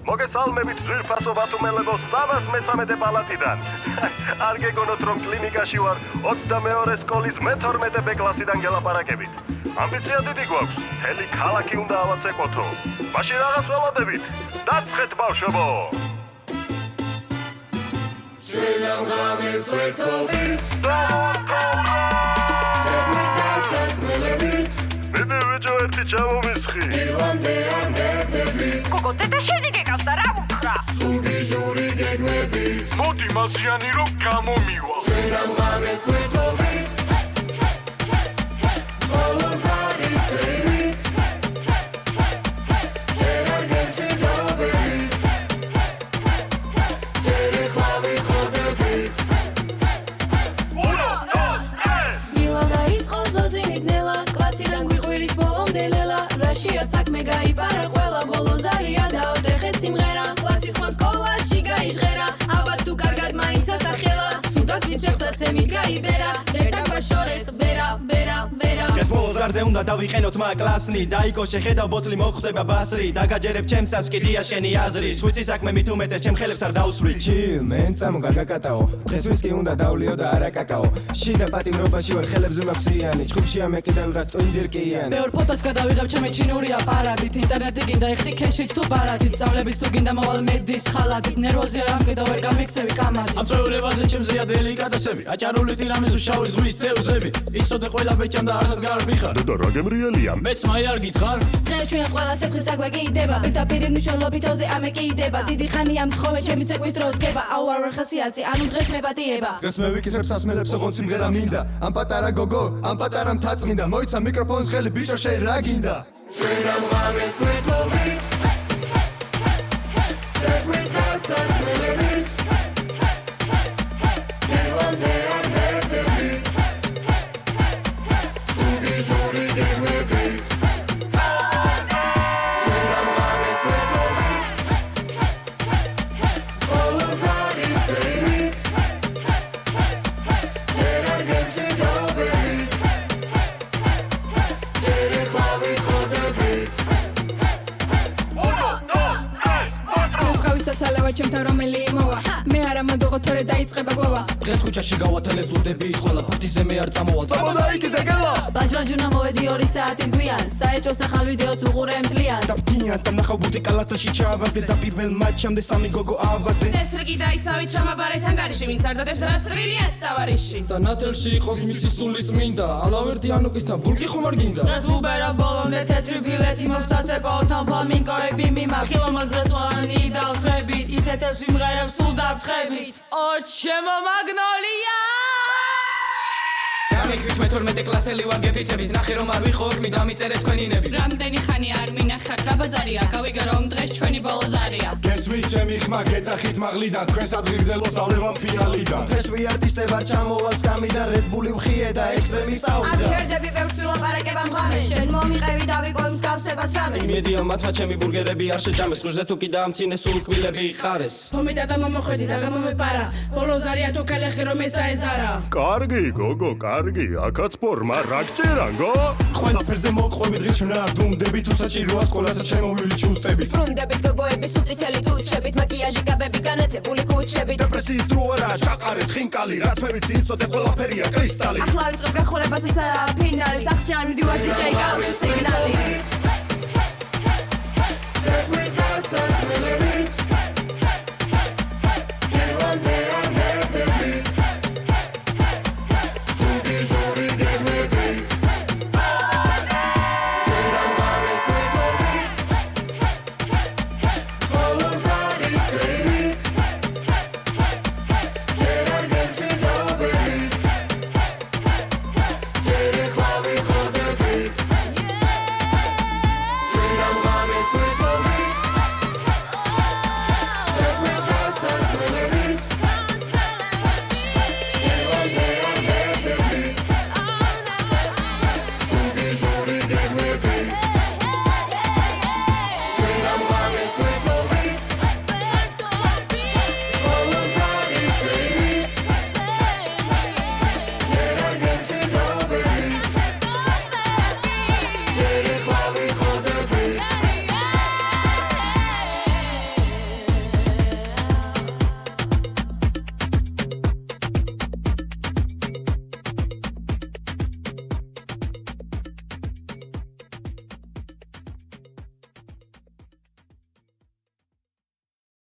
მოგესალმებით ძვირფასო ბათუმელებო 313 პალატიდან. არ გეგონოთ რომ კლინიკაში ვარ 22 სკოლის მე-12 ბ კლასიდან გელაპარაკებით. ამბიცია დიდი გვაქვს, მთელი ქალაქი უნდა ავაცეკვოთო. მაშინ რაღაც ველოდებით. დაცხეთ ბავშვებო. Shriram Games Vertobit Segment Gasasmelebit Mene vejo erti ჩამომისხი. Ilam dean debebit Koko, tete შენი გეკავს და რა ვუთხრა? Sugi juri gegmebit მოდი მასიანი რომ გამომივა. Shriram Games Vertobit Olozari serit Jerar gemshi dobebit Jeri khlavi khodebit Rashia sakme gaipara ყველა ბოლოზარია დაოდეხეთ სიმღერა კლასის ხმამ სკოლაში გაიჟღერა ალბათ თუ კარგად მაინც ასახელა ცუდად ვიჭეხდა ცემით გაიბერა ერთად ბაშორეს ვერა ეს ბოლოზარზე უნდა დავიყენოთ მაკლასნი დაიკოს შეხედავ ბოთლი მოხვდება ბასრი დაგაჯერებ ჩემსას ვკიდია შენი აზრი შვიცი საქმე მით უმეტეს ჩემ ხელებს არ დაუსვრი ჩილ მენ წამო გაგაკატაო დღეს ვისკი უნდა დავლიო და არა კაკაო შიდა პატიმრობაში ვარ ხელებზე მაქვსიანი ჭხუბშია მე კიდევ ვიღაც ტვინდირკიანი ბევრ ფოტოს გადავიღებ ჩემი ჩინური აპარატით ინტერნეტი გინდა ეხტი ქეშიც თუ ბარათით სწავლების თუ გინდა მოვალ მედის ხალათით ნერვოზია რამ კიდევ ვერ გამიქცევი კამათით ამ წვეულებაზე ჩემზეა დელიკატესები აჭარული ტირამისუ შავი ზღვის თევზები იცოდე ყველა ბეჭამ და არსად გარბიხარ და რა გემრიელია? მეც მაი არ გითხარ დღეს ჩვენ ყველა სესხი წაგვეკიდება პირდაპირ მნიშვნელობით თავზე ამეკიდება დიდი ხანია მთხოვე ჩემი ცეკვის დრო დგება აუ არ ხასიათი ანუ დღეს მებადიება დღეს მე ვიკითხებ სასმელებს ოღონდ სიმღერა მინდა ამ პატარა გოგო ამ პატარა მთაწმინდა მოიცა მიკროფონს ხელი ბიჭო შენ რა გინდა Shriram Games Vertobit Segment Gasasmelebit Ilam dean debebit Sugi juri gegmebit Shriram Games Vertobit Olozari serit Jerar gemshi dobebit Jeri khlavi khodebit სასალევა ჩემთან რომელი იმოვა მე არა მოდოღო თორე დაიწყება გლოვა დღეს ქუჩაში გავათელებ ლუდებით ყველა ფუტიზე მე არ წამოვალ წამოდა იქ დეგელა ბაჟრაჯუნა მოვედი 2 საათის გვიან საეჭვოს ახალ ვიდეოს უყურე მთლიანს დაფტინიანს და ნახავ ბუტი კალათაში ჩავარდე და პირველ მატჩამდე სამი გოგო ავადე ეს რიგი დაიცავით ჩამაბარეთ ანგარიში ვინც არ დადებს რას ტრილიარდს დავარიში და ნათელში იყოს მისი სული წმინდა ალავერდი ანუკისთან ბურკი ხომ არ გინდა დღეს ვუბერა ბოლომდე თეთრი ბილეთი მოვცაცე კოთან ფლამინგოები მიმართ ხილომალ დღეს ყველანი დავხრებით ისეთებს ვიმღერებ სულ დავთხებით ო ჩემო მაგნოლია დამიხვით მე 12 კლასელი ვარ გეფიცებით ნახე რომ არ ვიყო ოქმი დამიწერეთ თქვენინები რამდენი ხანი არ მინახეთ რა ბაზარია გავიგე რომ დღეს ჩვენი ბოლოზარია გესმით ჩემი ხმა გეძახით მაღლიდან თქვენს ადგილძელოს დავლევამ ფიალიდან დღეს ვიარტისტე ვარ ჩამოვალ სკამიდან რედბული ვხიე და ექსტრემი წავიდა აფერდები ბევრს ვილაპარაკებამ ღამეს შენ მომიყევი და ვიყო მსგავსებას რამეს იმედია მათმა ჩემი ბურგერები არ შეჭამეს გულზე თუ კი დაამცინეს სულ კბილები ხარეს ფომიდა და მომოხვედი და გამომეპარა ბოლოზარია თუ ქელეხი რომ ეს დაეზარა კარგი გოგო, კარგი, აქაც ფორმა რა გჭირანგო? ყველაფერზე მოყვებით დღეს ჩვენ არ დუმდებით თუ საჭიროა სკოლასაც შემოვილი ჩუსტებით ბრუნდებით გოგოების უწითელი ტუჩებით მაკიაჟი გაბები განათებული კუჩებით დეპრესიის დრო არა ჩაყარეთ ხინკალი რაც მე ვიცი იცოდე ყველაფერია კრისტალი ახლა ვიწყებ გახურებას ის არა ფინალი სახში არ მივდივარ DJ კაუში სიგნალი Segment Gasasmelebit